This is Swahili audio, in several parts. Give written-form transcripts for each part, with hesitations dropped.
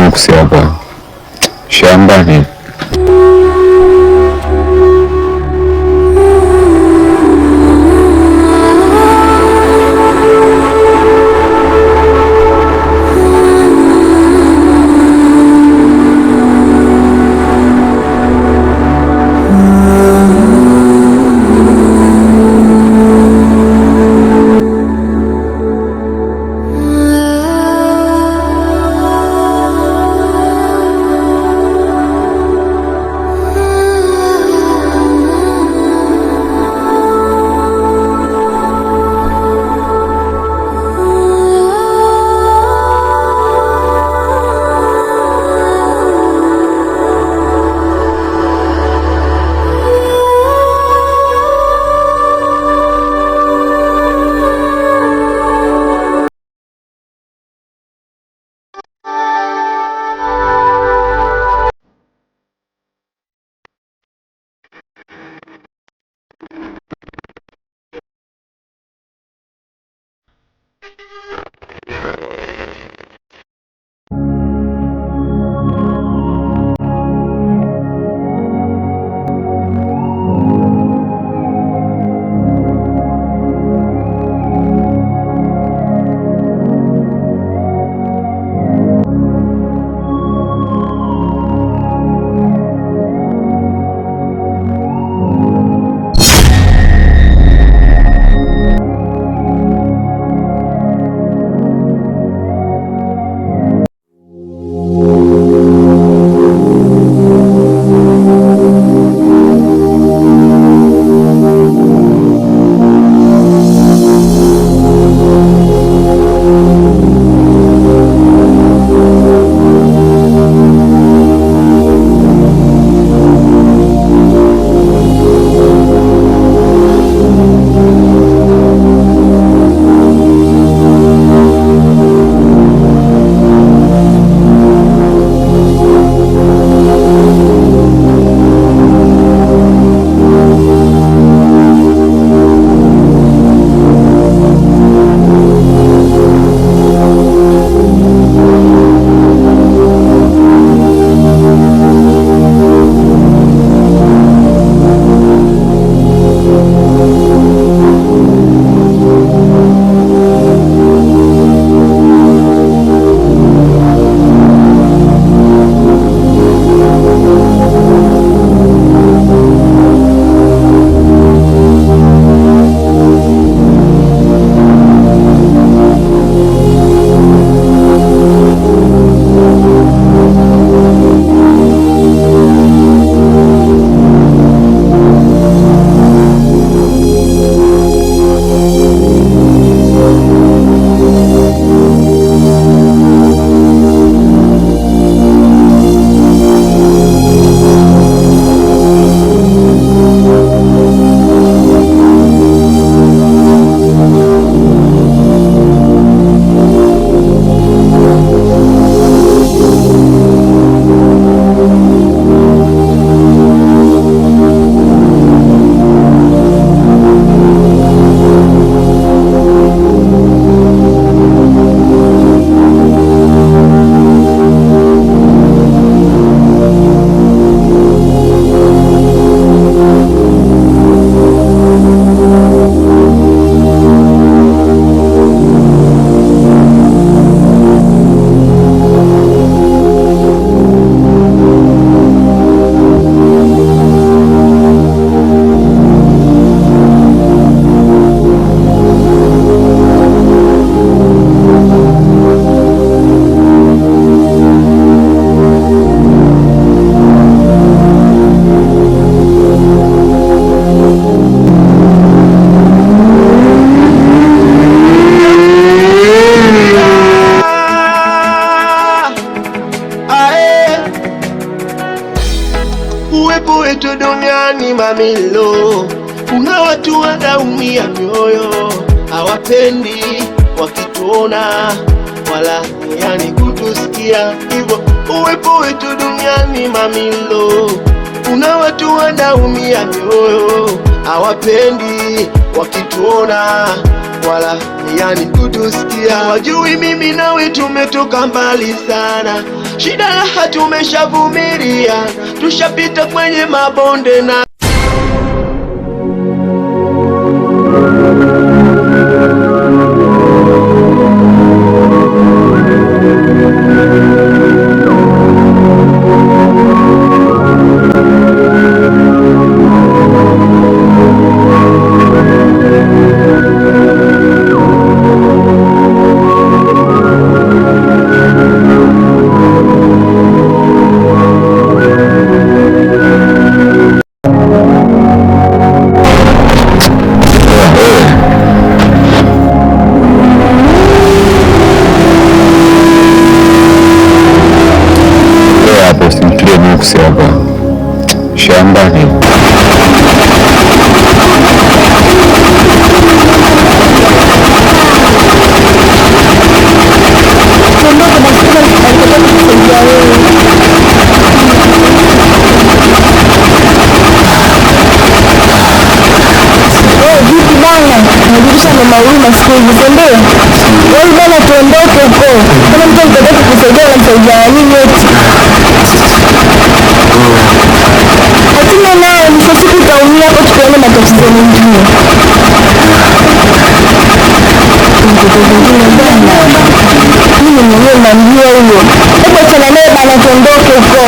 nuksi hapa shambani. uwepo wetu duniani mamilo. Kuna watu wanaumia mioyo, hawapendi wakituona wala yani kutusikia hivyo. Uwepo wetu duniani mamilo. Kuna watu wanaumia mioyo, hawapendi wakituona wala yani kutusikia. Wajui mimi nawe tumetoka mbali sana, shida raha tumeshavumilia, tushapita kwenye mabonde na hapa shambani. Maulima siku hivi ndio. Wewe bwana tuondoke huko. Kama mtu anataka kusaidia unamsaidia nini eti? Hatima nayo mwisho siku utaumia hapo tukiona matatizo mengine. Mimi mwenyewe namjua huyo. Hebu achana naye bwana tuondoke huko.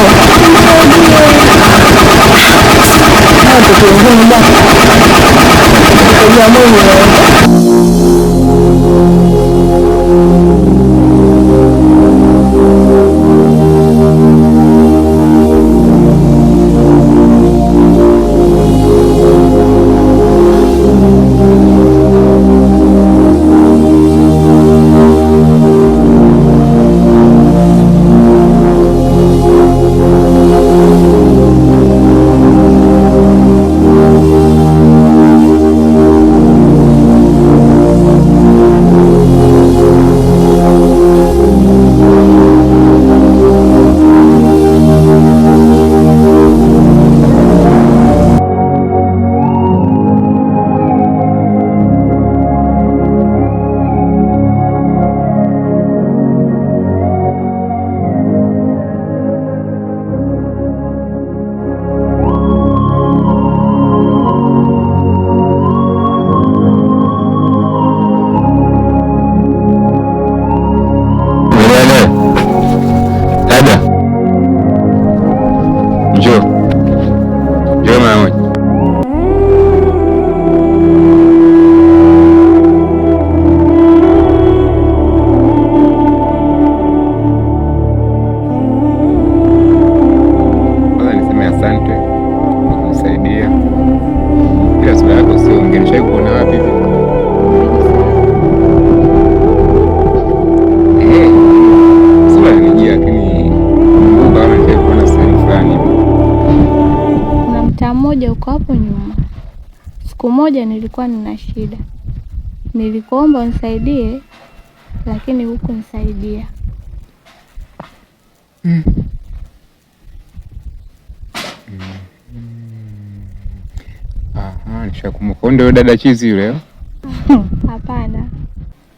Hapo tuongee bwana. Kwa Mungu. Uko hapo nyuma. Siku moja nilikuwa nina shida, nilikuomba unisaidie, lakini hukunisaidia. Aha, nishakumbuka. Ndio dada chizi yule. Hapana,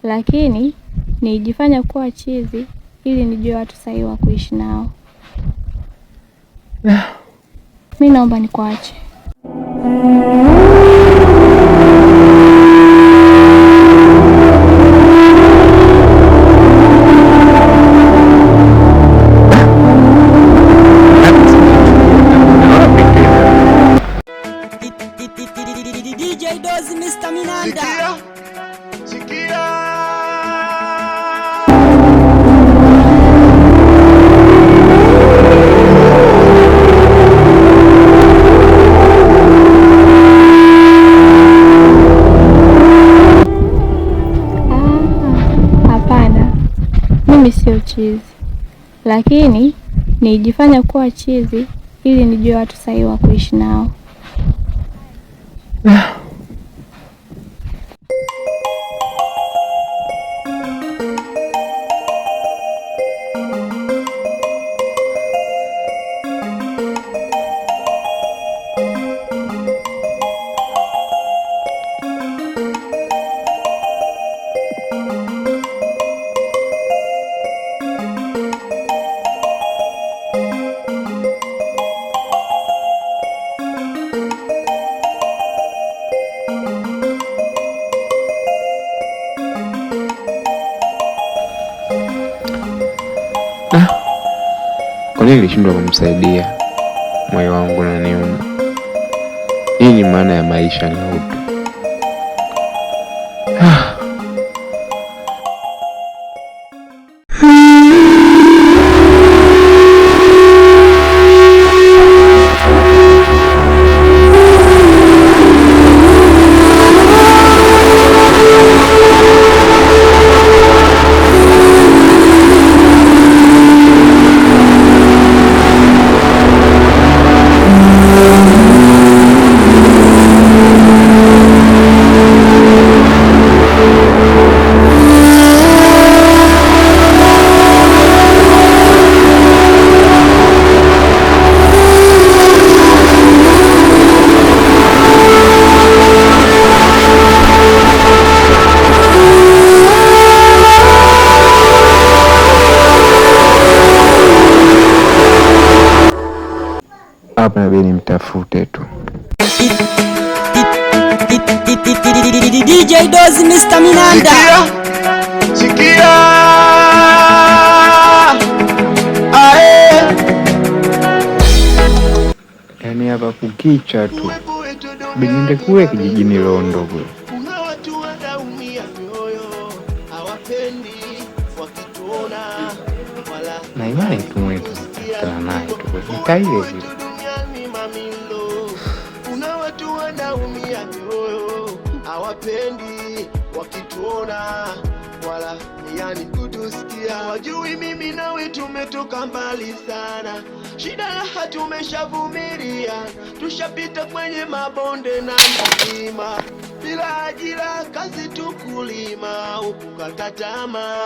lakini nijifanya kuwa chizi ili nijue watu sahihi wa kuishi nao. Mimi naomba nikuache. DJ Dozi Mr. Minanda. Sikia. Hapana, mimi sio chizi, lakini nijifanya kuwa chizi ili nijue watu sahihi wa kuishi nao. nilishindwa kumsaidia, moyo wangu unaniuma. Hii ni maana ya maisha na utu. Hapa nabidi nimtafute tu. DJ Dozi Mr. Minanda. Sikia. Ae. Yaani hapa kukicha tu. Bininde kule kijijini Londo kule. Kuna watu wanaumia mioyo, hawapendi wakituona wala. Na imani tu mwetu tutana naye tu. Nikaile vile. Kuna watu wanaumia mioyo, hawapendi wakituona wala yani kutusikia. Wajui mimi nawe tumetoka mbali sana, shida raha tumeshavumilia, tushapita kwenye mabonde na milima, bila ajira kazi tukulima, ukukata tamaa.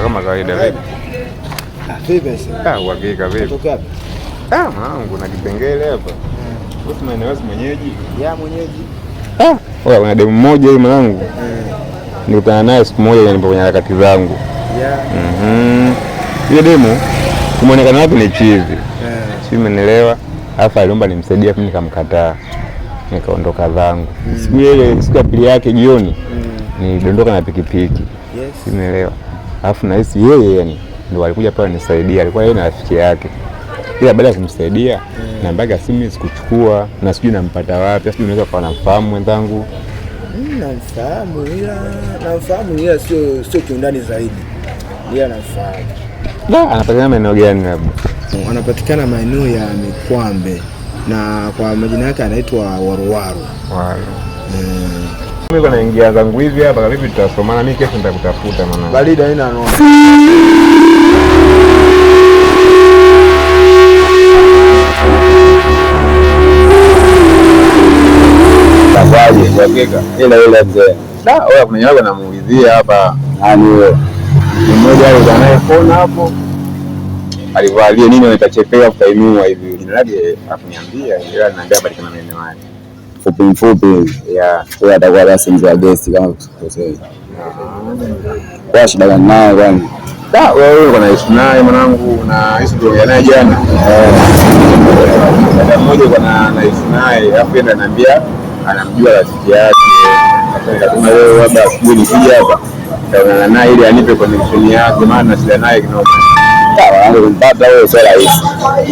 Kama kawaida vipi? Vipi sasa? Uhakika vipi? Kutoka wapi? Mwanangu na kipengele hapa. Wewe maeneo wapi mwenyeji? Ya mwenyeji. Wewe kuna demu mmoja hivi mwanangu. Nilikutana naye siku moja nilipo kwenye harakati zangu. Ile demu kumonekana wapi ni chizi. Sio umenielewa? Alafu aliomba nimsaidie mimi nikamkataa. Nikaondoka zangu. Siku ile siku ya pili yake jioni nilidondoka na pikipiki. Sio umeelewa? Alafu nahisi yeye yani ndio alikuja pale nisaidia, alikuwa yeye na rafiki yake. Ila baada ya kumsaidia namba yake simu sikuchukua na sijui nampata wapi, sijui unaweza kuwa nafahamu wenzangu. Namfahamu ila sio kiundani zaidi. Ila nafahamu. Anapatikana maeneo gani labda? Anapatikana maeneo ya Mikwambe na kwa majina yake anaitwa Waruwaru. Mimi kwa naingia zangu hivi hapa kama vipi tutasomana, mimi kesho nitakutafuta maana. Baridi haina noma. Tafaje hakika. Ile mzee. Wewe kuna yako namuulizia hapa. Nani wewe? Mmoja yule anayefona hapo. Alivalia nini anatachepea kutaimiwa hivi. Jina lake afuniambia, ila ananiambia bali kama mimi wake. Mfupi wewe atakuwa basi mzee wa guest kama tukosei. Kwa shida gani naye kwani? Wewe uko naishi naye mwanangu na hizo ndio yanaye jana. Dada mmoja uko naishi naye, alafu yeye ananiambia anamjua rafiki yake. Akasema wewe labda asubuhi nikija hapa taonana naye ili anipe connection yake, maana shida naye kinoma. Wangu kumpata wewe sio rahisi.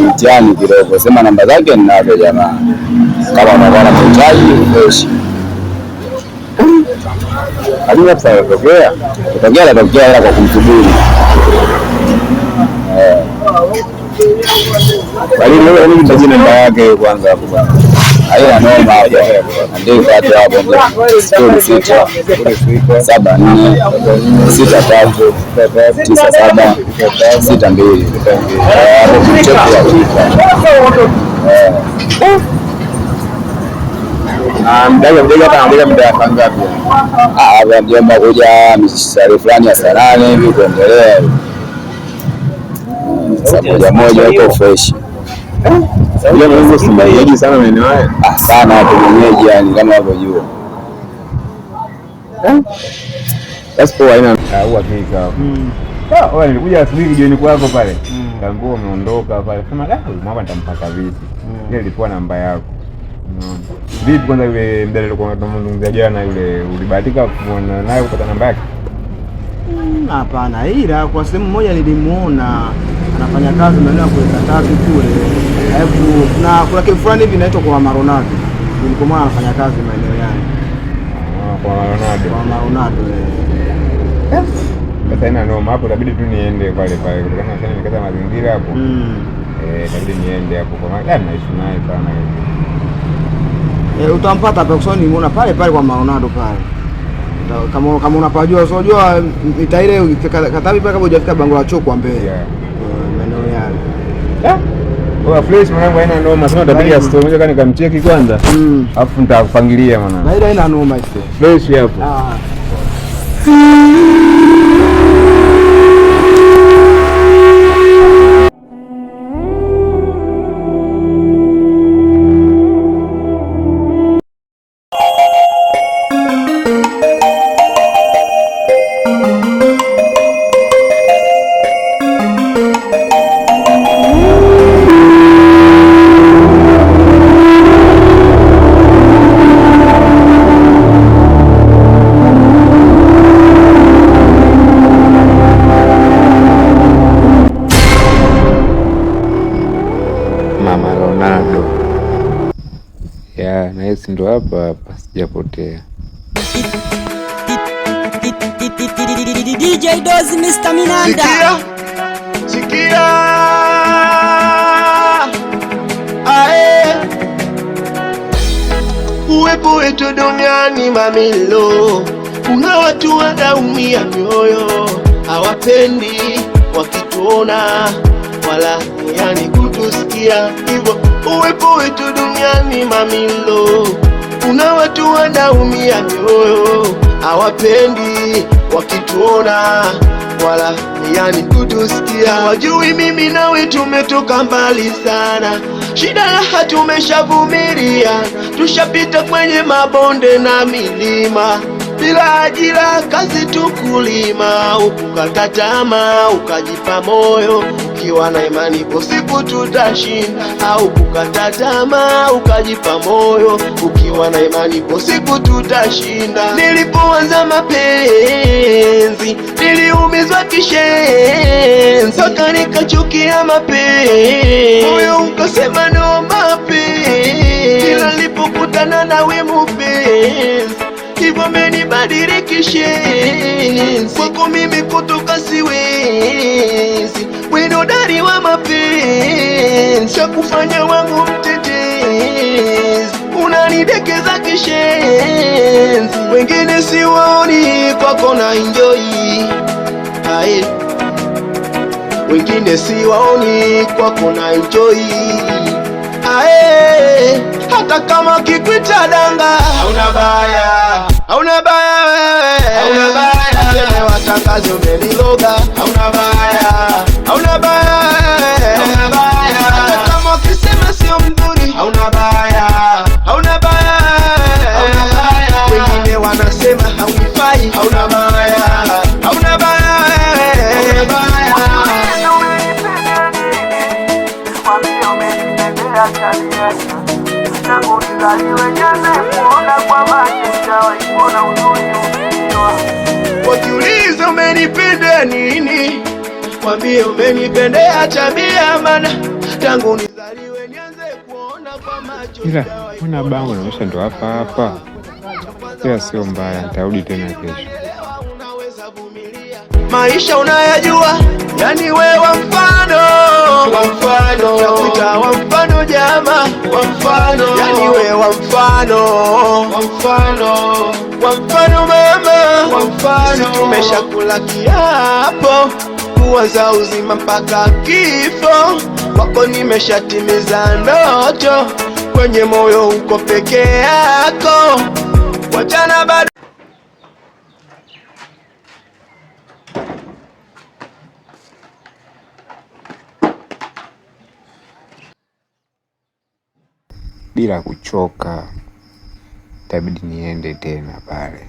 Mtihani kidogo. Sema namba zake ninazo jamaa. Kama unaona mtaji umeshi. Hadi hapo sasa kutokea ila kwa kumsubiri. Bali wewe ni mtaji namba yake kwanza hapo bwana. Haina noma hapo. Ndio hata hapo ndio. 06 74 63 97 62. Hapo mchezo ya mdaga anaangalia muda wa ngapi? Mjomba kuja msari fulani ya saa 8 hivi kuendelea. Saa moja huko fresh. Ndio Mungu simbaiji sana maeneo haya. Sana hapo mwenyeji yani kama unavyojua. Basi kwa aina au Afrika. Wewe nilikuja asubuhi jioni kwako pale. Kaambia umeondoka pale. Sema mama nitampata vipi? Ile ilikuwa namba yako. Vipi kwanza yule mdada alikuwa tunamzungumzia jana yule ulibahatika kuona naye kupata namba yake? Hapana, ila kwa sehemu moja nilimuona anafanya kazi maeneo ya kuleta kazi kule. Alafu na kuna kitu fulani hivi inaitwa kwa Maronado. Nilipomuona anafanya kazi maeneo yale. Kwa Maronado. Kwa Maronado. Sasa ina noma hapo, inabidi tu niende pale kutokana na sana nikaza mazingira hapo. Inabidi niende hapo kwa maana naishi naye sana hivi. Utampata hapo kwa sababu nimeona pale kwa Maronado pale. Kama unapajua unajua mita ile Katavi pale kabla hujafika Bango la Choko mbele. Maeneo yale. Kwa fresh mwanangu haina noma, sema utapiga story moja kani kamcheki kwanza. Alafu nitakupangilia mwanangu. Na ile haina noma hiyo. Fresh hapo. Ndo hapa sijapotea. DJ Dozi Mr. Minanda. Sikia. Ae. Uwepo wetu duniani mamilo. Kuna watu wanaumia mioyo, hawapendi wakituona wala yani kutusikia hivyo. Uwepo wetu duniani mamilo. Kuna watu wanaumia mioyo, hawapendi wakituona wala yani kutusikia. Wajui mimi nawe tumetoka mbali sana, shida raha tumeshavumilia, tushapita kwenye mabonde na milima. Bila ajira kazi tukulima, ukukata tamaa ukajipa moyo, ukiwa na imani ipo siku tutashinda. Au kukata tamaa ukajipa moyo, ukiwa na imani ipo siku tutashinda. Nilipoanza mapenzi niliumizwa kishenzi, mpaka nikachukia mapenzi, moyo ukasema no mapenzi. Kila nilipokutana nawe mpenzi, hivyo menibadili kishenzi, kwako mimi kutoka siwezi. Wendo dari wa mapenzi, shakufanya wangu mtetezi, unanidekeza kishenzi. Wengine siwaoni, kwako na enjoy. Ae, wengine siwaoni, kwako na enjoy. Ae, hata kama kikwita danga hauna baya, hauna baya wewe, hauna baya. Sema watangaze umeniloga, hauna baya, hauna baya wewe, hauna baya. Hata kama ukisema sio mzuri, hauna baya, hauna baya wewe, hauna baya. Wengine wanasema haunifai, hauna baya, hauna baya wewe, hauna baya. Wakiuliza umenipenda nini, mwambie umenipendea tabia, maana tangu nizaliwe nianze kuona kwa macho. Ila kuna bango naonyesha ndo hapa. Ila sio mbaya, nitarudi tena kesho. Maisha unayajua, yani we wa mfano, wa mfano. Nakuita wa mfano jama, wa mfano. Yani we wa mfano, wa mfano. Wa mfano mama, wa mfano. Si tumeshakula kiapo, kuanza uzima mpaka kifo. Wako nimeshatimiza ndoto, kwenye moyo uko peke yako. Wachana bado. Bila kuchoka itabidi niende tena pale.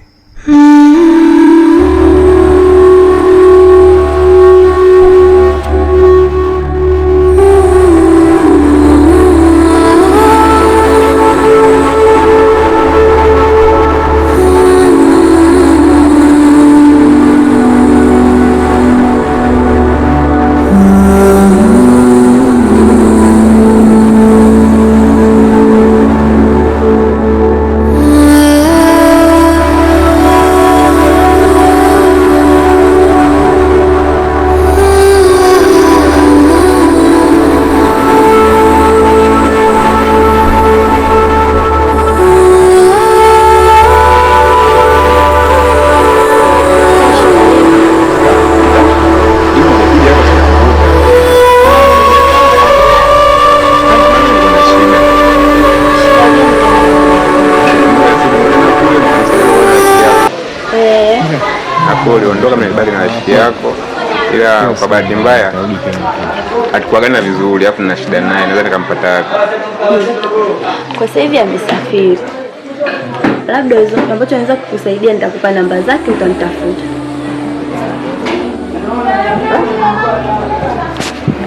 uliondoka mnabaki na rafiki yako, ila kwa bahati mbaya hatukuagana vizuri, afu nina shida naye, naweza nikampata wapi? Kwa sasa hivi amesafiri, labda hizo ambacho naweza kukusaidia, nitakupa namba zake, utamtafuta.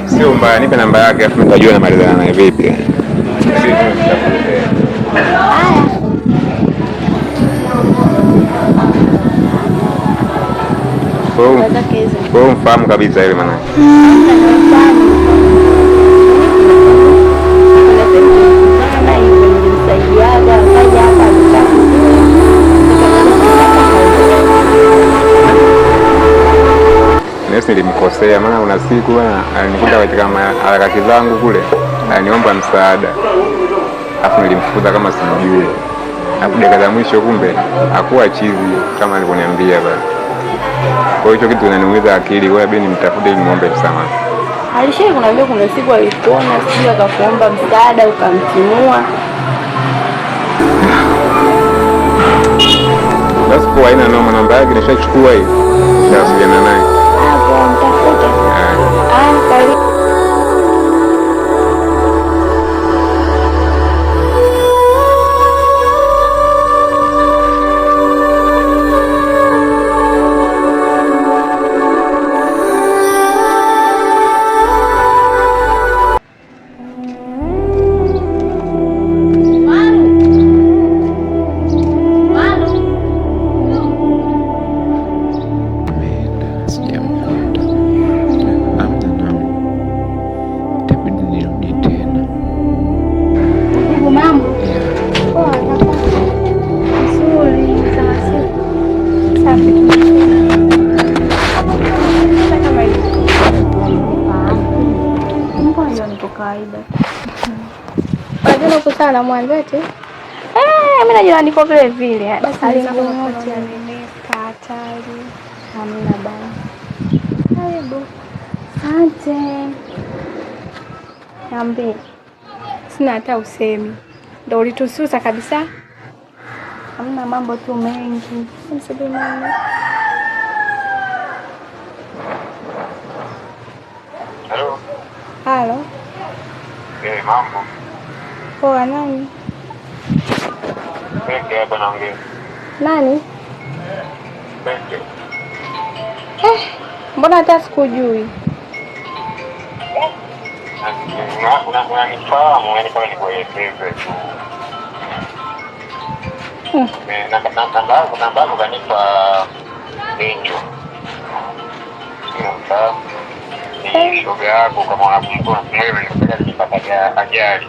Sio mbaya, nipe namba yake afu nitajua namalizana naye vipi. Kwa hiyo mfahamu kabisa ile maana. Nesi nilimkosea, maana una siku alinikuta katika harakati zangu kule, aliniomba msaada, afu nilimfukuza kama simjui, afu dakika za mwisho kumbe hakuwa chizi kama alivyoniambia bana. Kwa hiyo kitu kinaniumiza akili, kwa hiyo nimtafute ili niombe msamaha. Alishai kuniambia kuna siku alikuona, sio akakuomba msaada ukamtimua. Basi kwa aina noma, namba yake nishachukua hii. Nitawasiliana naye. Hapo mtafuta. Karibu. Sana mwanzeti. Mimi najua niko vile vile. Basi alinipatia hatari. Hamna bana. Karibu. Asante. Niambie. Sina hata usemi. Ndio ulitususa kabisa. Hamna mambo tu mengi. Msubiri mama. Hello. Halo. Mambo. Poa, nani? Peke hapa naongea. Nani? Peke. Mbona hata sikujui? Unanifahamu, yani kama nikuelekeze tu. Namba yako kanipa Angel. Unamfahamu? Ni shoga yako, kama unakumbuka mwenyewe nilipata ajali.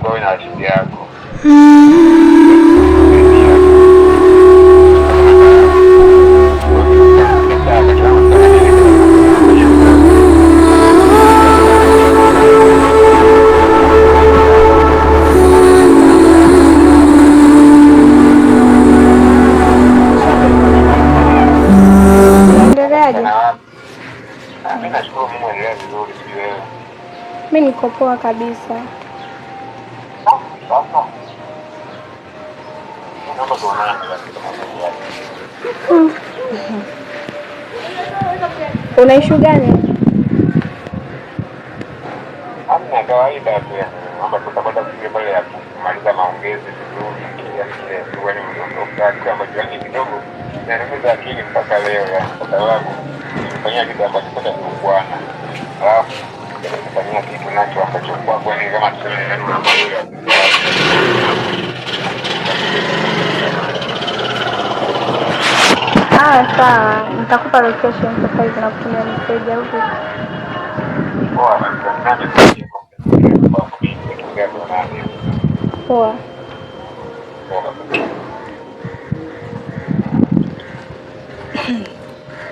Kwa na rafiki yako. Mimi niko poa kabisa. Una issue gani? Hamna, kawaida tu, mambo tutakwenda kufikia pale ya kumaliza maongezi vizuri. kwani mnaondoka kama jirani kidogo na nimeza akili mpaka leo ya kwa sababu nilifanyia kitu ambacho kwa bwana. Alafu nilifanyia kitu nacho ambacho kwa kwani kama tuseme neno la Mungu. Sawa, nitakupa location sasa hivi na kutumia message au vipi? Poa, Poa.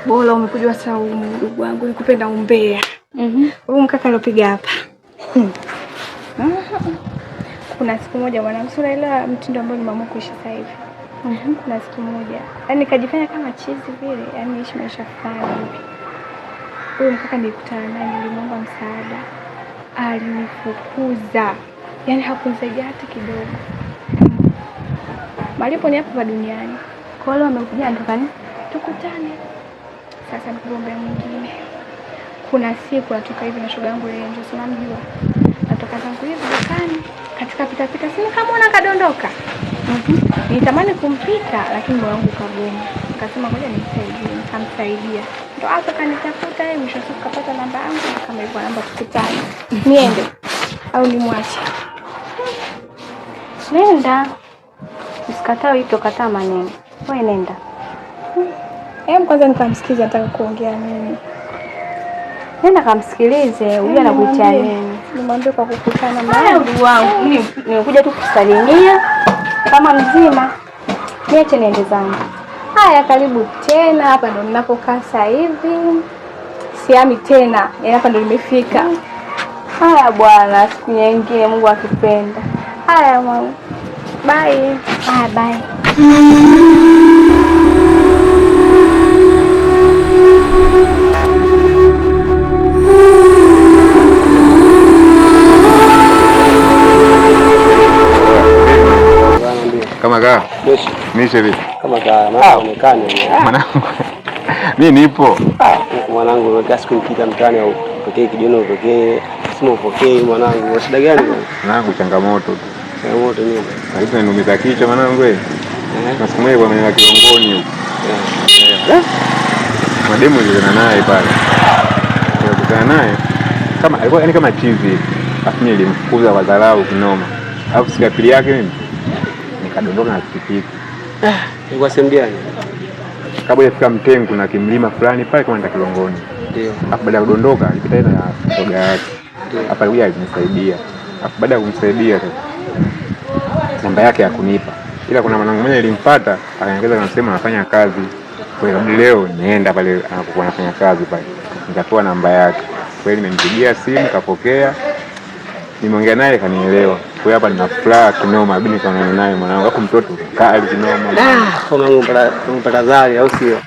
Bora umekuja Saumu, ndugu wangu, nikupenda umbea. Huyu mkaka alopiga hapa. Kuna siku moja mwanangu, unaelewa mtindo ambao nimeamua kuishi sasa hivi. Kuna siku moja, yaani nikajifanya kama chizi vile, yaani niishi maisha fulani hivi. Huyu mkaka nilikutana naye, nilimwomba msaada. Alinifukuza. Yaani hakunisaidia hata kidogo. Malipo ni hapa duniani. Kwa hiyo amekuja nataka tukutane. Sasa nikuombe mwingine. Kuna siku natoka hivi na shoga yangu ile ndio tunamjua. Natoka zangu hivi dukani, katika pita sina kama ona kadondoka. Nitamani kumpita lakini moyo wangu kagoma. Nikasema ngoja nimsaidie, nikamsaidia. Ndio hata kanitafuta yeye, mwisho siku kapata namba yangu, kama hivyo namba tukutane. Niende au nimwache? Nenda. Usikatae wito, kataa maneno. Wewe nenda. Kwanza nikamsikiza nataka kuongea nini. Nenda kamsikilize, huyu anakuitia nini? Nimwambie kwa kukutana na ndugu wangu. Mimi nimekuja tu kusalimia kama mzima. Niache niende zangu. Haya, karibu tena. Hapa ndo ninapokaa sasa hivi. Siami tena. Yaani hapa ndo nimefika. Haya bwana, siku nyingine Mungu akipenda. Haya mama. Bye. Haya bye. Kama kaa. Yes. Nishe vipi? Kama kaa, maonekane. Mwanangu. Mimi nipo. Mwanangu, unataka siku nikita mtaani au upokee kijana upokee, sima upokee mwanangu. Shida gani bwana? Mwanangu changamoto tu. Changamoto nini? Karibu niumiza kichwa mwanangu wewe. Na siku moja bwana na Kilongoni huko. Mademu nilikutana naye pale. Nilikutana naye kama alikuwa yani kama chizi. Alafu mimi nilimfukuza kwa dharau kinoma. Alafu siku ya pili yake mimi nikadondoka na pikipiki. Ilikuwa sehemu gani? Kabla ya kufika Mtengu na kimlima fulani pale kama ndio Kilongoni. Ndio. Alafu baada ya kudondoka alipita tena na shoga yake. Hapa alikuja alinisaidia. Alafu baada ya kumsaidia namba yake hakunipa. Ila kuna mwanangu mmoja nilimpata akanieleza kama sema anafanya kazi. Kwa hiyo leo nienda pale anapokuwa anafanya kazi pale. Nikatoa namba yake. Kwa hiyo nimempigia simu kapokea. Nimeongea naye kanielewa. Kwa hiyo hapa nina furaha kinoma, bini kaonana naye mwanangu. Hapo mtoto kali kinoma. Mwanangu mpata zari au sio?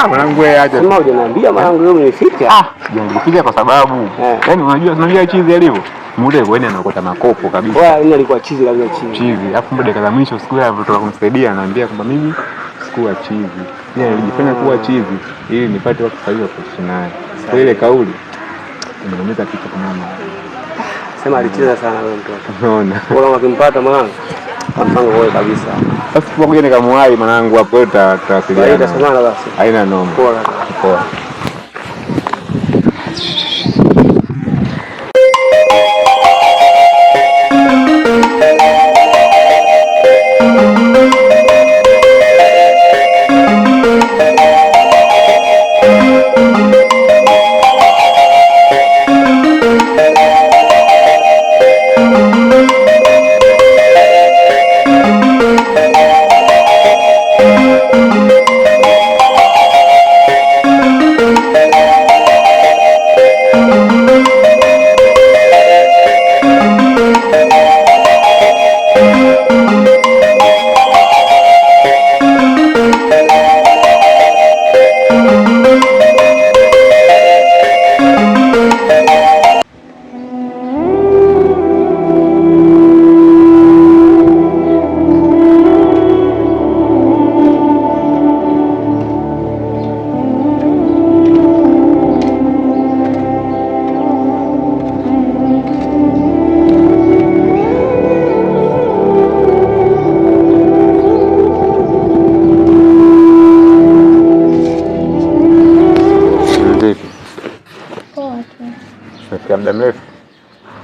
Mwanangu wewe aje. Sema hujaniambia mwanangu leo umefika. Sijanifikia kwa sababu yaani unajua chizi alivyo. Muda yuko anakota makopo kabisa. Yeye alikuwa chizi kabisa chizi. Alafu muda dakika za mwisho siku ya kutoka kumsaidia anaambia kwamba mimi sikuwa chizi. Yeye alijifanya kuwa chizi ili nipate watu sahihi wa kuishi naye. Kwa ile kauli imeniumiza kichwa kinoma. Sema alicheza sana wewe mtoto. Unaona. Bora ukimpata mwanangu. Mpango wewe kabisa. Sasa kwa kuja nikamwahi mwanangu hapo tutawasiliana. Tutasomana basi. Haina noma. Poa.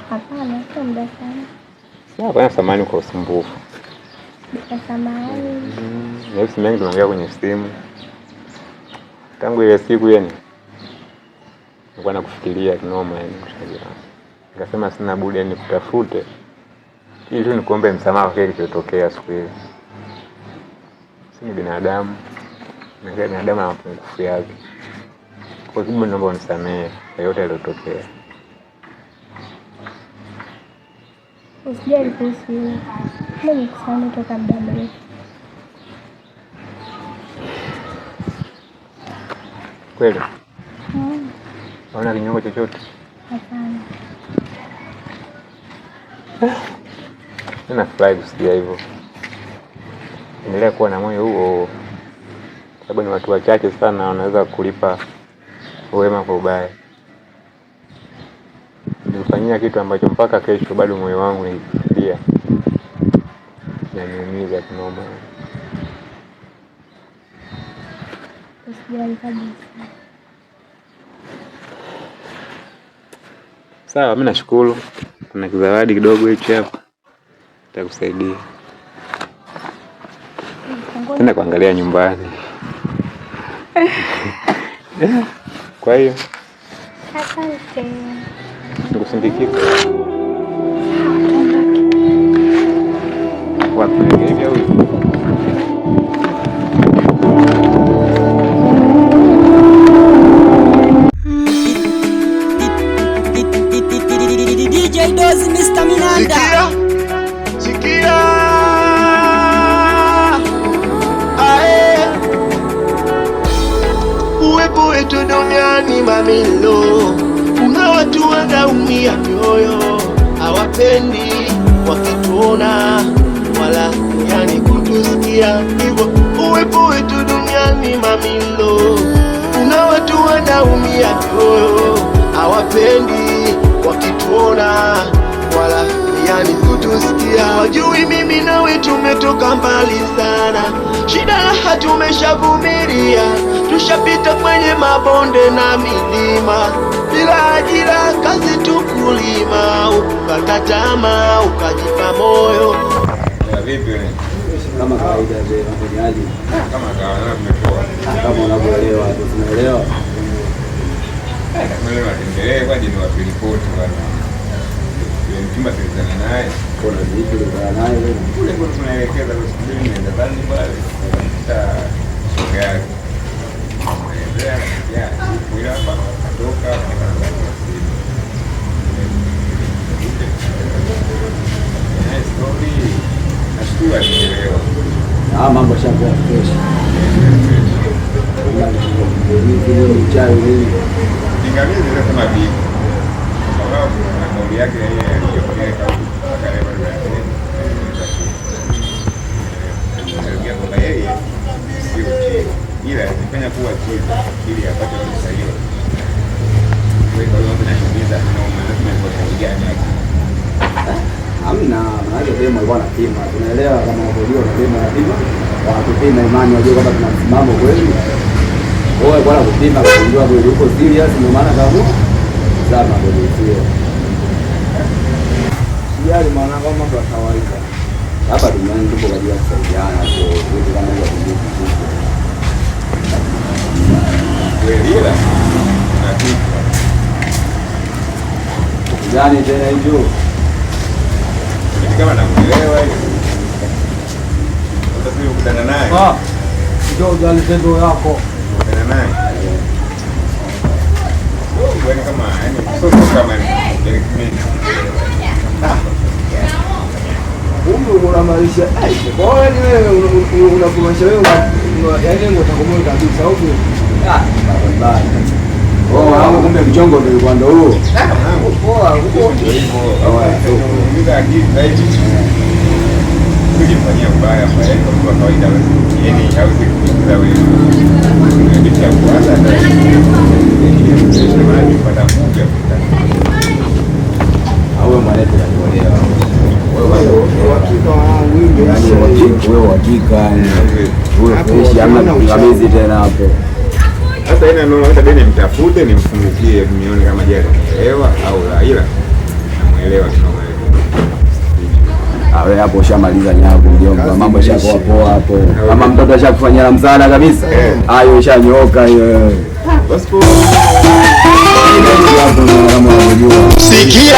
Hapana, sio muda sana. Sawa, bwana, samahani kwa usumbufu. Bila samahani. Leo simu yangu tunaongea kwenye simu. Tangu ile siku yani nilikuwa nakufikiria kinoma yani mshikaji wangu. Nikasema sina budi yani kutafute ili tu nikuombe msamaha kwa kile kilichotokea siku ile. Si binadamu. Na kila binadamu ana mapungufu yake. Kwa hivyo naomba unisamehe kwa yote yaliyotokea. Usijali kuhusu hilo. Mimi nikusamehe toka muda mrefu. Kweli? Hauna kinyongo chochote? Hapana. Ninafurahi kusikia hivyo. Endelea kuwa na moyo huo. Sababu ni watu wachache sana wanaweza kulipa wema kwa ubaya. Nilifanyia kitu ambacho mpaka kesho bado moyo wangu unafikiria. Inaniumiza kinoma. Usijali kabisa. Sawa, mimi nashukuru. Kuna kizawadi kidogo hicho hapo. Nitakusaidia. Tenda kuangalia nyumbani. Kwa hiyo asante. Nikusindikize. Wapi hivi au DJ Dozi Mr. Minanda. Sikia. Ae. Uwepo wetu duniani mamilo. Kuna watu wanaumia mioyo, hawapendi wakituona wala yani kutusikia hivyo. Uwepo wetu duniani mamilo. Kuna watu wanaumia mioyo, hawapendi wakituona wala yani kutusikia. Wajui mimi nawe tumetoka mbali sana, shida raha tumeshavumilia, tushapita kwenye mabonde na milima, bila ajira kazi tukulima, ukakata tamaa ukajipa moyo. Vipi wewe? Kama kawaida zile mfanyaji. Kama kawaida tumepoa. Kama unavyoelewa, tunaelewa. Kama leo atendelee kwa dini wa ripoti bwana. Yule mchumba tulizana naye. Kuna vipi tulizana naye leo? Kule kwa tunaelekeza kwa hospitali nenda bali pale. Tuta gari. Ya, kuila hapa kutoka kwa story. Nashukuru alielewa. Mambo yashakuwa fresh. Ni chai nini? Pingamizi zinasema vipi? Kwa sababu na kauli yake yeye aliyopeleka mpaka leo ndio ndio kwamba yeye sio chizi, ila alifanya kuwa chizi ili apate pesa hiyo. Kwa hiyo mambo yanatimiza na lazima kwa gani yake. Hamna, maana demo alikuwa anapima. Tunaelewa kama unajua demo anapima. Wanatupima imani wajue kwamba tuna msimamo kweli. Wewe bwana kupima kujua kweli uko serious, ndio maana kama zama ndio sio. Sijali maana kama mambo ya kawaida. Hapa duniani tupo kwa ajili ya kusaidiana, sio vitu kama hivyo vingi. Kweli ila na kitu. Gani tena hiyo? Kama nakuelewa hiyo. Sasa sio kukutana naye. Ndio ujali tendo yako. Kukutana naye. Wewe kama yani sio kama ni mimi. Unamaanisha kwa wewe unakumanisha wewe yaani utakomoa kabisa huko. Hapo kumbe mchongo ndio kwa ndo huo. Poa, huko ndio hivyo. Ndio akili zaidi. Kujifanyia ubaya kwa kawaida yani hawezi kukuza wewe. Ndio kwanza ndio maana kupata mmoja au mwanete anaelewa. Wewe hakika wewe fresh ama kabisa tena hapo. Sasa ina neno hata deni mtafute nimfungukie nione kama je anaelewa au la, ila Unaelewa wewe hapo ushamaliza nyago mjomba, mambo yashakuwa poa hapo. Kama mtoto ashakufanyia msaada kabisa, hayo ishanyooka hiyo. Basi kwa sikia